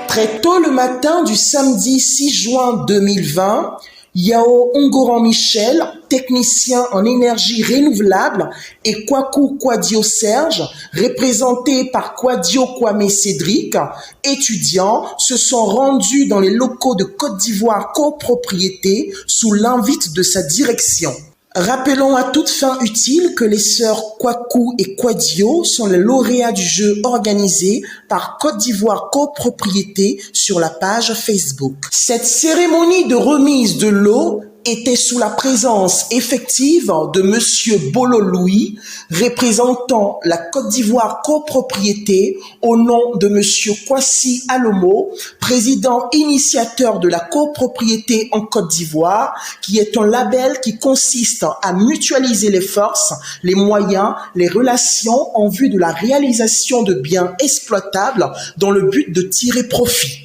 Très tôt le matin du samedi 6 juin 2020, Yao Ongoran Michel, technicien en énergie renouvelable, et Kwaku Kwadio Serge, représenté par Kwadio Kwame Cédric, étudiants, se sont rendus dans les locaux de Côte d'Ivoire copropriété sous l'invite de sa direction. Rappelons à toute fin utile que les sœurs Kwaku et Kwadio sont les lauréats du jeu organisé par Côte d'Ivoire copropriété sur la page Facebook. Cette cérémonie de remise de lot était sous la présence effective de Monsieur Bolo Louis, représentant la Côte d'Ivoire copropriété au nom de Monsieur Kwasi Alomo, président initiateur de la copropriété en Côte d'Ivoire, qui est un label qui consiste à mutualiser les forces, les moyens, les relations en vue de la réalisation de biens exploitables dans le but de tirer profit.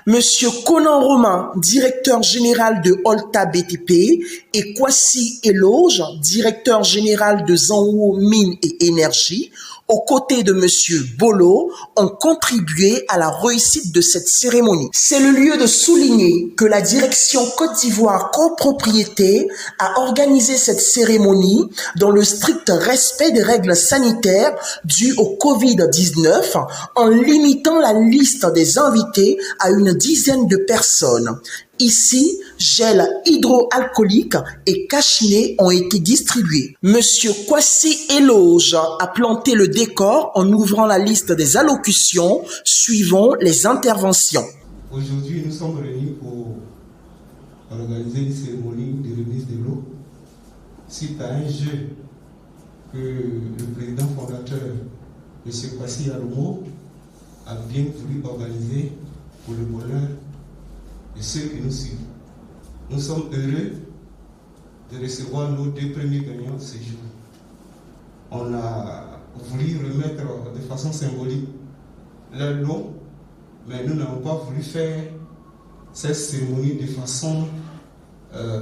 Monsieur Conan Romain, directeur général de Olta BTP, et Kwasi Eloge, directeur général de Zanwo Mines et Énergie, aux côtés de Monsieur Bolo, ont contribué à la réussite de cette cérémonie. C'est le lieu de souligner que la direction Côte d'Ivoire copropriété a organisé cette cérémonie dans le strict respect des règles sanitaires dues au Covid-19 en limitant la liste des invités à une dizaine de personnes. Ici, gel hydroalcoolique et cache-nez ont été distribués. Monsieur Kwasi Eloge a planté le décor en ouvrant la liste des allocutions suivant les interventions. Aujourd'hui, nous sommes réunis pour organiser une cérémonie de remise de l'eau suite à un jeu que le président fondateur, M. Kwasi Alomo, a bien voulu organiser pour le bonheur de ceux qui nous suivent. Nous sommes heureux de recevoir nos deux premiers gagnants ce jour. On a voulu remettre de façon symbolique leur nom, mais nous n'avons pas voulu faire cette cérémonie de façon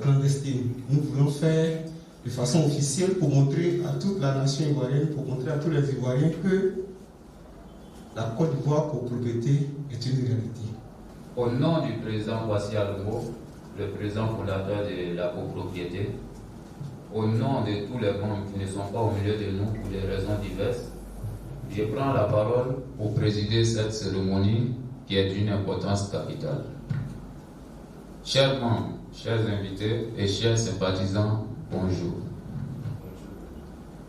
clandestine. Nous voulons faire de façon officielle pour montrer à toute la nation ivoirienne, pour montrer à tous les Ivoiriens que la Côte d'Ivoire copropriété est une réalité. Au nom du président Kwasi Alomo, le président fondateur de la copropriété, au nom de tous les membres qui ne sont pas au milieu de nous pour des raisons diverses, je prends la parole pour présider cette cérémonie qui est d'une importance capitale. Chers membres, chers invités et chers sympathisants, bonjour.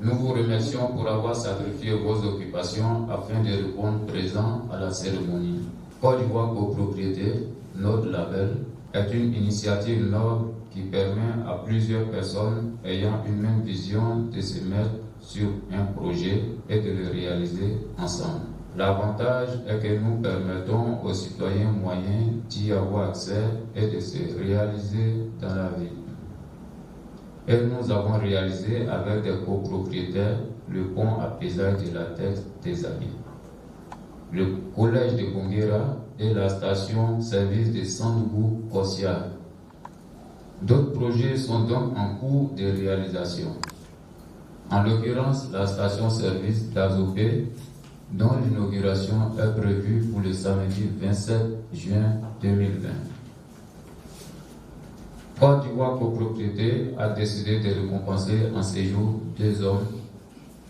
Nous vous remercions pour avoir sacrifié vos occupations afin de répondre présent à la cérémonie. Côte d'Ivoire copropriété, notre label, est une initiative noble qui permet à plusieurs personnes ayant une même vision de se mettre sur un projet et de le réaliser ensemble. L'avantage est que nous permettons aux citoyens moyens d'y avoir accès et de se réaliser dans la vie. Et nous avons réalisé avec des copropriétaires le pont à péage de la tête des habits, le collège de Bonguera et la station service de Sandbourg-Kossial. D'autres projets sont donc en cours de réalisation. En l'occurrence, la station service d'Azopé, dont l'inauguration est prévue pour le samedi 27 juin 2020. Côte d'Ivoire copropriété a décidé de récompenser en séjour deux hommes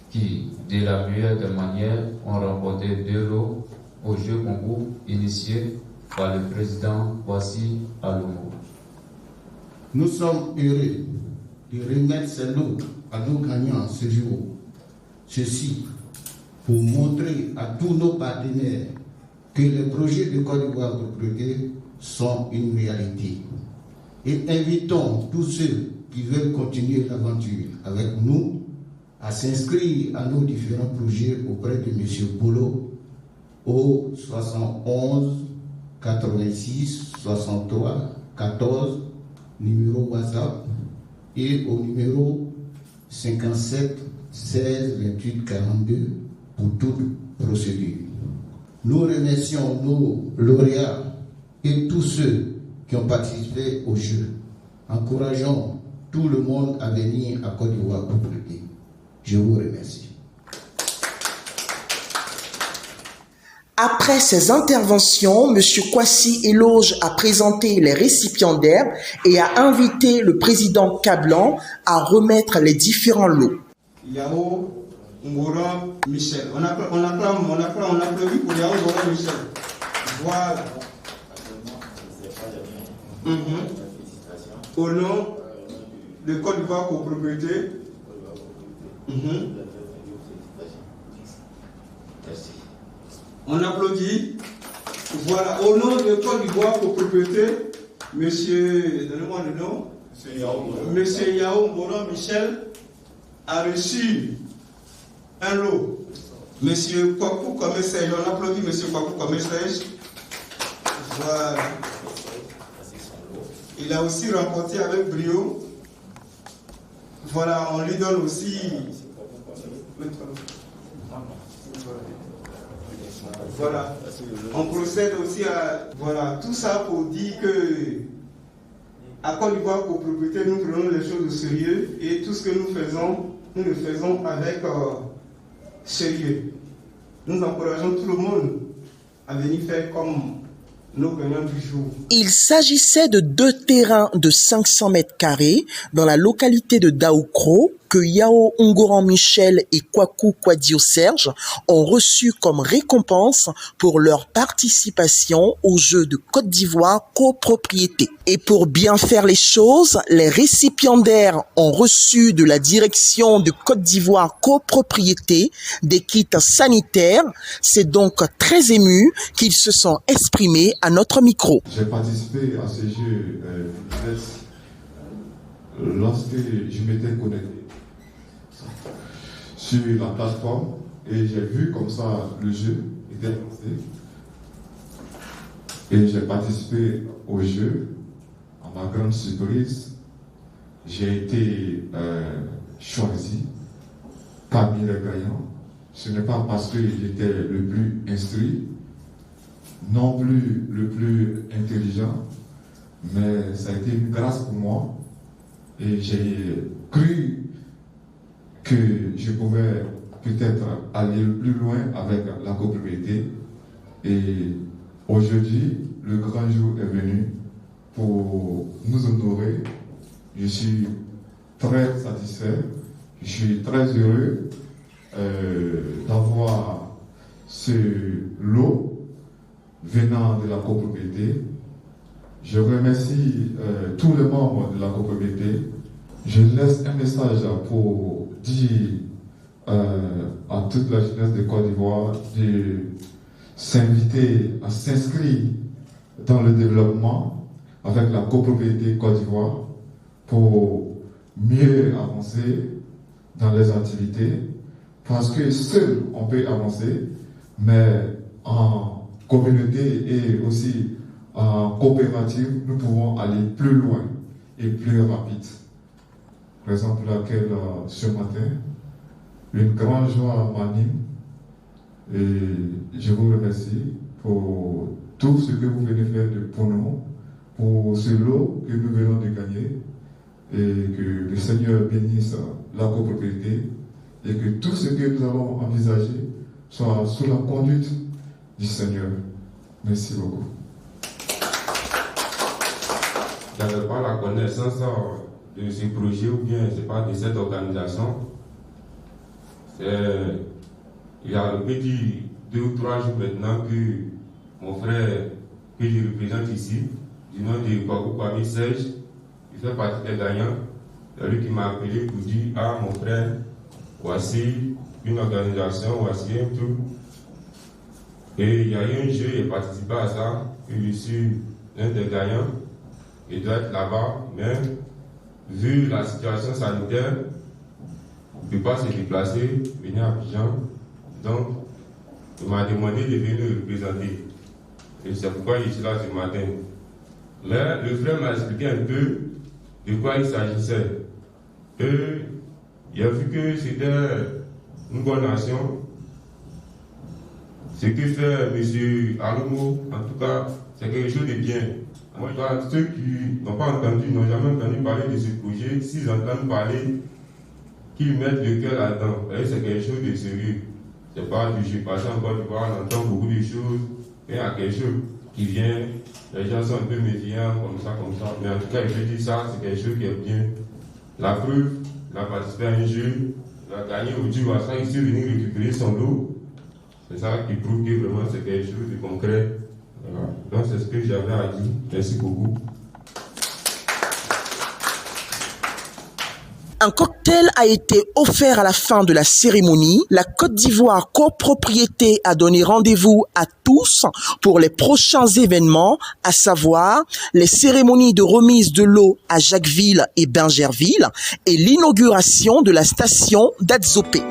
qui, de la meilleure des manières, ont remporté 2 lots au jeu concours initié par le président Kwasi Alomo. Nous sommes heureux de remettre ces lots à nos gagnants ce jour. Ceci pour montrer à tous nos partenaires que les projets de Côte d'Ivoire copropriété sont une réalité. Et invitons tous ceux qui veulent continuer l'aventure avec nous à s'inscrire à nos différents projets auprès de M. Bolo au 71 86 63 14, numéro WhatsApp, et au numéro 57 16 28 42 pour toute procédure. Nous remercions nos lauréats et tous ceux qui ont participé au jeu. Encourageons tout le monde à venir à Côte d'Ivoire pour prêter. Je vous remercie. Après ces interventions, M. Kwasi Eloge a présenté les récipiendaires et a invité le président Kablan à remettre les différents lots. Yao Ngora Michel. On applaudit pour Yao Ngora Michel. Voilà. Au nom de Côte d'Ivoire copropriété. On applaudit. Voilà. Au nom de Côte d'Ivoire copropriété, monsieur, donnez-moi le nom. Monsieur Yao Ngora Michel a reçu un lot. Monsieur Kwaku Komesej, on applaudit Monsieur Kwaku Komesej. Voilà. Il a aussi remporté avec brio. Voilà, on lui donne aussi. Voilà. On procède aussi à. Voilà, tout ça pour dire que à Côte d'Ivoire copropriété, nous prenons les choses au sérieux et tout ce que nous le faisons avec sérieux. Nous encourageons tout le monde à venir faire comme nos gagnants du jour. Il s'agissait de 2 terrains de 500 mètres carrés dans la localité de Daoukro que Yao Ungoran Michel et Kwaku Kwadio Serge ont reçu comme récompense pour leur participation au jeu de Côte d'Ivoire copropriété. Et pour bien faire les choses, les récipiendaires ont reçu de la direction de Côte d'Ivoire copropriété des kits sanitaires. C'est donc très ému qu'ils se sont exprimés à notre micro. J'ai participé à ce jeu lorsque je m'étais connecté sur la plateforme et j'ai vu comme ça le jeu était lancé et j'ai participé au jeu. À ma grande surprise, j'ai été choisi parmi les gagnants. Ce n'est pas parce que j'étais le plus instruit, non plus le plus intelligent, mais ça a été une grâce pour moi et j'ai cru que je pouvais peut-être aller plus loin avec la copropriété. Et aujourd'hui, le grand jour est venu pour nous honorer. Je suis très satisfait, je suis très heureux d'avoir ce lot venant de la copropriété. Je remercie tous les membres de la copropriété. Je laisse un message pour dire à toute la jeunesse de Côte d'Ivoire de s'inviter à s'inscrire dans le développement avec la copropriété Côte d'Ivoire pour mieux avancer dans les activités, parce que seul on peut avancer, mais en communauté et aussi en coopérative, nous pouvons aller plus loin et plus rapide. Raison pour laquelle ce matin, une grande joie m'anime et je vous remercie pour tout ce que vous venez faire pour nous, pour ce lot que nous venons de gagner, et que le Seigneur bénisse la copropriété et que tout ce que nous allons envisager soit sous la conduite du Seigneur. Merci beaucoup. Je n'avais pas la connaissance de ce projet ou bien je sais pas, de cette organisation. Il y a un petit 2 ou 3 jours maintenant que mon frère que je représente ici, du nom de Kwaku Kwame Serge, il fait partie des gagnants. C'est lui qui m'a appelé pour dire: ah mon frère, voici une organisation, voici un truc. Et il y a eu un jeu, j'ai participé à ça, et je suis l'un des gagnants. Il doit être là-bas, mais vu la situation sanitaire, il ne peut pas se déplacer, venir à Abidjan. Donc, il m'a demandé de venir le représenter. Et c'est pourquoi je suis là ce matin. Mais le frère m'a expliqué un peu de quoi il s'agissait. Et il a vu que c'était une bonne action. Ce que fait M. Alomo, en tout cas, c'est quelque chose de bien. Moi, ceux qui n'ont pas entendu, n'ont jamais entendu parler de ce projet, s'ils entendent parler, qu'ils mettent le cœur là-dedans. C'est quelque chose de sérieux. C'est pas du jeu passé en Côte d'Ivoire, on entend beaucoup de choses, mais il y a quelque chose qui vient, les gens sont un peu méfiants, comme ça. Mais en tout cas, je dis ça, c'est quelque chose qui est bien. La preuve, il a participé à un jeu, il a gagné au Djiwassa, il s'est venu récupérer son lot. C'est ça qui prouve que vraiment c'est quelque chose de concret. Voilà. Donc c'est ce que j'avais à dire. Merci beaucoup. Un cocktail a été offert à la fin de la cérémonie. La Côte d'Ivoire copropriété a donné rendez-vous à tous pour les prochains événements, à savoir les cérémonies de remise de l'eau à Jacquesville et Bingerville et l'inauguration de la station d'Adzopé.